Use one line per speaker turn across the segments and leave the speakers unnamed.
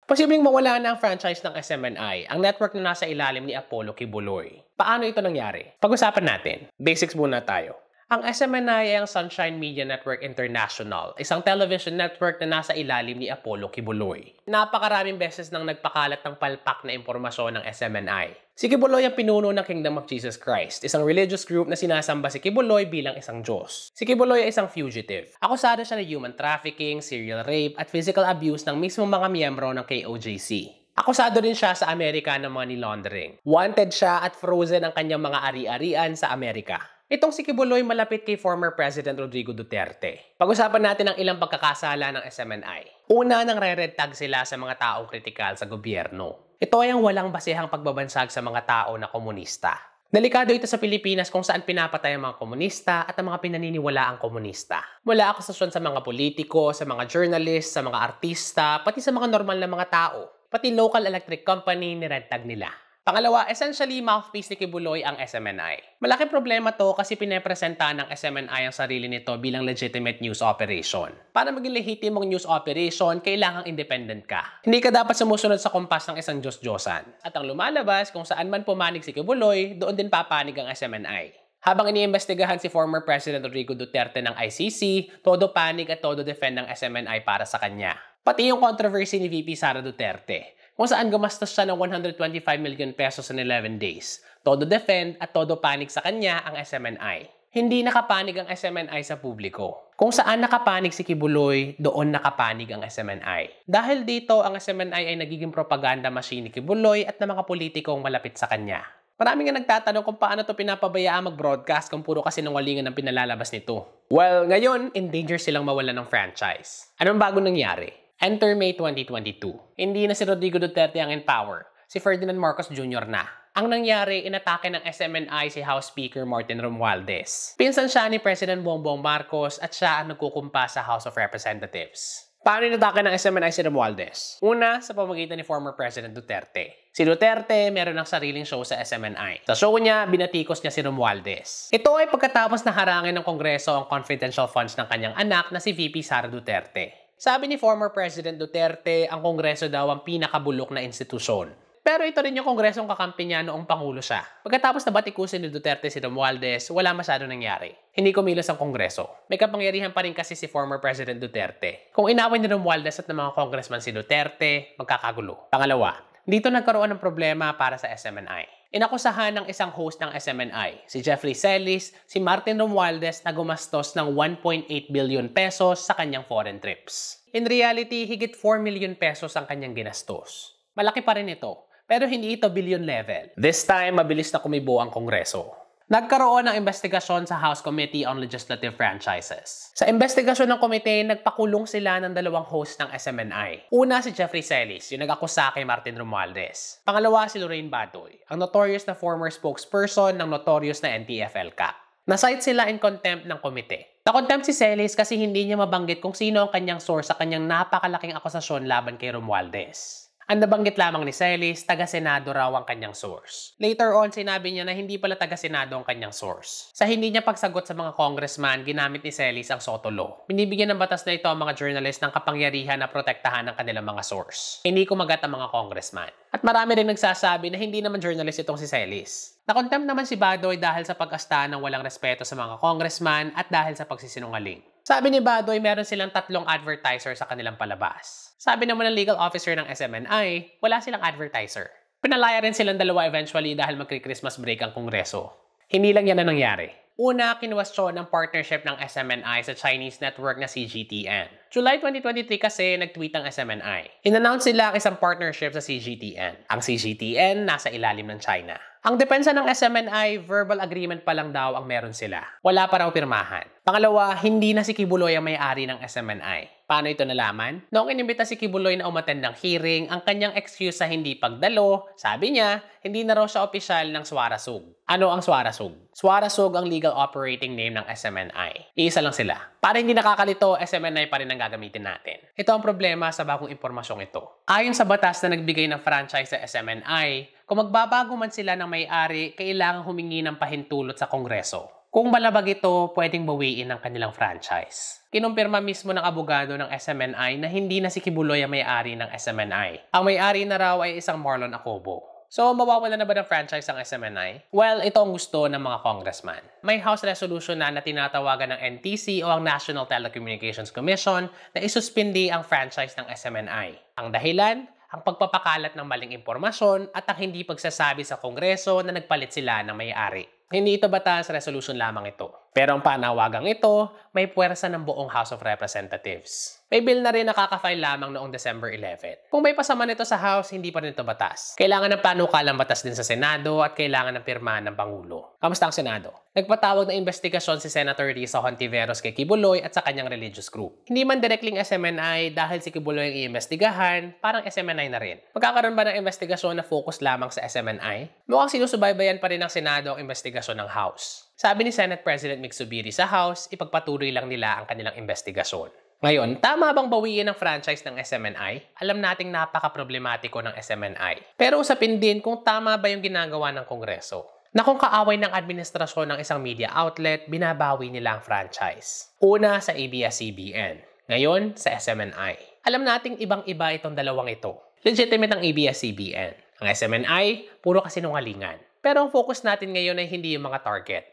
Posibleng mawala na ang franchise ng SMNI, ang network na nasa ilalim ni Apollo Kibuloy. Paano ito nangyari? Pag-usapan natin. Basics muna tayo. Ang SMNI ay ang Sunshine Media Network International, isang television network na nasa ilalim ni Apollo Kibuloy. Napakaraming beses nang nagpakalat ng palpak na impormasyon ng SMNI. Si Kibuloy ang pinuno ng Kingdom of Jesus Christ, isang religious group na sinasamba si Kibuloy bilang isang Diyos. Si Kibuloy ay isang fugitive. Akusado siya ng human trafficking, serial rape, at physical abuse ng mismong mga miyembro ng KOJC. Akusado rin siya sa Amerika ng money laundering. Wanted siya at frozen ang kanyang mga ari-arian sa Amerika. Itong si Kibuloy malapit kay former President Rodrigo Duterte. Pag-usapan natin ang ilang pagkakasala ng SMNI. Una, nang re-red tag sila sa mga taong kritikal sa gobyerno. Ito ay ang walang basehang pagbabansag sa mga tao na komunista. Delikado ito sa Pilipinas kung saan pinapatay ang mga komunista at ang mga pinaniniwala ang komunista. Mula akusasyon sa mga politiko, sa mga journalist, sa mga artista, pati sa mga normal na mga tao. Pati local electric company ni-red tag nila. Pangalawa, essentially mouthpiece ni Kibuloy ang SMNI. Malaking problema to kasi pinepresenta ng SMNI ang sarili nito bilang legitimate news operation. Para maging lehitimong news operation, kailangang independent ka. Hindi ka dapat sumusunod sa kumpas ng isang Diyos-Diyosan. At ang lumalabas, kung saan man pumanig si Kibuloy, doon din papanig ang SMNI. Habang iniimbestigahan si former President Rodrigo Duterte ng ICC, todo panig at todo defend ng SMNI para sa kanya. Pati yung controversy ni VP Sara Duterte, kung saan gumastos siya ng 125 million pesos in 11 days. Todo defend at todo panig sa kanya ang SMNI. Hindi nakapanig ang SMNI sa publiko. Kung saan nakapanig si Kibuloy, doon nakapanig ang SMNI. Dahil dito, ang SMNI ay nagiging propaganda machine ni Kibuloy at ng mga politikong malapit sa kanya. Marami nga nagtatanong kung paano to pinapabayaan mag-broadcast kung puro kasinungalingan ang pinalalabas nito. Well, ngayon, in danger silang mawalan ng franchise. Anong bago nangyari? Enter May 2022. Hindi na si Rodrigo Duterte ang in power. Si Ferdinand Marcos Jr. na. Ang nangyari, inatake ng SMNI si House Speaker Martin Romualdez. Pinsan siya ni President Bongbong Marcos at siya ang nagkukumpa sa House of Representatives. Paano inatake ng SMNI si Romualdez? Una, sa pamamagitan ni former President Duterte. Si Duterte meron ng sariling show sa SMNI. Sa show niya, binatikos niya si Romualdez. Ito ay pagkatapos na harangin ng Kongreso ang confidential funds ng kanyang anak na si VP Sara Duterte. Sabi ni former President Duterte, ang Kongreso daw ang pinakabulok na institusyon. Pero ito rin yung Kongresong kakampi niya noong Pangulo siya. Pagkatapos na batikusin ni Duterte si Romualdez, wala masyado nangyari. Hindi kumilos ang Kongreso. May kapangyarihan pa rin kasi si former President Duterte. Kung inaway ni Romualdez at ng mga congressman si Duterte, magkakagulo. Pangalawa, dito nagkaroon ng problema para sa SMNI. Inakusahan ng isang host ng SMNI, si Jeffrey Celis, si Martin Romualdez na gumastos ng 1.8 billion pesos sa kanyang foreign trips. In reality, higit 4 million pesos ang kanyang ginastos. Malaki pa rin ito, pero hindi ito billion level. This time, mabilis na kumibo ang Kongreso. Nagkaroon ng investigasyon sa House Committee on Legislative Franchises. Sa investigasyon ng komite, nagpakulong sila ng dalawang host ng SMNI. Una si Jeffrey Celis, yung nag-akusa kay Martin Romualdez. Pangalawa si Lorraine Badoy, ang notorious na former spokesperson ng notorious na NTF-ELCAC. Nasight sila in contempt ng komite. Na-contempt si Celis kasi hindi niya mabanggit kung sino ang kanyang source sa kanyang napakalaking akusasyon laban kay Romualdez. Ang nabanggit lamang ni Celis, taga-senado raw ang kanyang source. Later on, sinabi niya na hindi pala taga-senado ang kanyang source. Sa hindi niya pagsagot sa mga congressman, ginamit ni Celis ang SOTO law. Binibigyan ng batas na ito ang mga journalist ng kapangyarihan na protektahan ang kanilang mga source. Hindi kumagat ang mga congressman. At marami rin nagsasabi na hindi naman journalist itong si Celis. Na-contempt naman si Badoy dahil sa pag-asta ng walang respeto sa mga congressman at dahil sa pagsisinungaling. Sabi ni Badoy, meron silang 3 advertiser sa kanilang palabas. Sabi naman ng legal officer ng SMNI, wala silang advertiser. Pinalaya rin silang dalawa eventually dahil magkri-Christmas break ang Kongreso. Hindi lang yan ang nangyari. Una, kinwestiyon ng partnership ng SMNI sa Chinese network na CGTN. July 2023 kasi nag-tweet ang SMNI. In-announce nila ang isang partnership sa CGTN. Ang CGTN nasa ilalim ng China. Ang depensa ng SMNI, verbal agreement pa lang daw ang meron sila. Wala pa raw pirmahan. Pangalawa, hindi na si Kibuloy ang may-ari ng SMNI. Paano ito nalaman? Noong inimbita si Kibuloy na umattend ng hearing, ang kanyang excuse sa hindi pagdalo, sabi niya, hindi na raw siya opisyal ng Suarasug. Ano ang Suarasug? Suarasug ang legal operating name ng SMNI. Iisa lang sila. Para hindi nakakalito, SMNI pa rin ang gagamitin natin. Ito ang problema sa bagong impormasyong ito. Ayon sa batas na nagbigay ng franchise sa SMNI, kung magbabago man sila ng may-ari, kailangang humingi ng pahintulot sa Kongreso. Kung malabag ito, pwedeng bawiin ang kanilang franchise. Kinumpirma mismo ng abogado ng SMNI na hindi na si Kibuloy ang may-ari ng SMNI. Ang may-ari na raw ay isang Marlon Acobo. So, mawawala na ba ng franchise ang SMNI? Well, ito ang gusto ng mga congressman. May House resolution na tinatawagan ng NTC o ang National Telecommunications Commission na isuspindi ang franchise ng SMNI. Ang dahilan? Ang pagpapakalat ng maling impormasyon at ang hindi pagsasabi sa Kongreso na nagpalit sila ng may-ari. Hindi ito batas, resolution lamang ito. Pero ang panawagang ito, may puwersa ng buong House of Representatives. May bill na rin nakaka-file lamang noong December 11. Kung may pasama nito sa House, hindi pa rin ito batas. Kailangan ng panukalang batas din sa Senado at kailangan ng pirmahan ng Pangulo. Kamusta ang Senado? Nagpatawag ng investigasyon si Senator Risa Hontiveros kay Kibuloy at sa kanyang religious group. Hindi man directly SMNI dahil si Kibuloy ang iimbestigahan, parang SMNI na rin. Magkakaroon ba ng investigasyon na focus lamang sa SMNI? Mukhang sinusubaybayan pa rin ng Senado ang investigasyon ng House. Sabi ni Senate President Mick Zubiri sa House, ipagpatuloy lang nila ang kanilang investigasyon. Ngayon, tama bang bawiin ang franchise ng SMNI? Alam nating napaka-problematiko ng SMNI. Pero usapin din kung tama ba yung ginagawa ng Kongreso. Na kung kaaway ng administrasyon ng isang media outlet, binabawi nila ang franchise. Una sa ABS-CBN, ngayon sa SMNI. Alam nating ibang-iba itong dalawang ito. Legitimate ang ABS-CBN. Ang SMNI, puro kasinungalingan. Pero ang focus natin ngayon ay hindi yung mga target,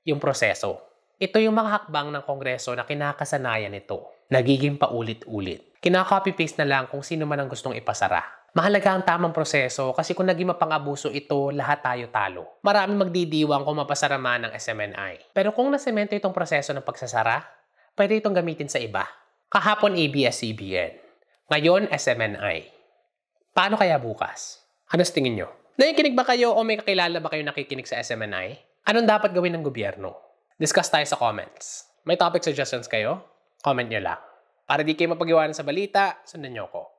yung proseso. Ito yung mga hakbang ng Kongreso na kinakasanayan nito. Nagiging paulit-ulit. Kinaka-copy-paste na lang kung sino man ang gustong ipasara. Mahalaga ang tamang proseso kasi kung naging mapang-abuso ito, lahat tayo talo. Marami magdidiwang kung mapasara man ng SMNI. Pero kung nasemento itong proseso ng pagsasara, pwede itong gamitin sa iba. Kahapon ABS-CBN. Ngayon SMNI. Paano kaya bukas? Ano sa tingin nyo? Nakikinig ba kayo o may kakilala ba kayo nakikinig sa SMNI? Anong dapat gawin ng gobyerno? Discuss tayo sa comments. May topic suggestions kayo? Comment nyo lang. Para di kayo mapag-iwanan sa balita, sundan nyo ko.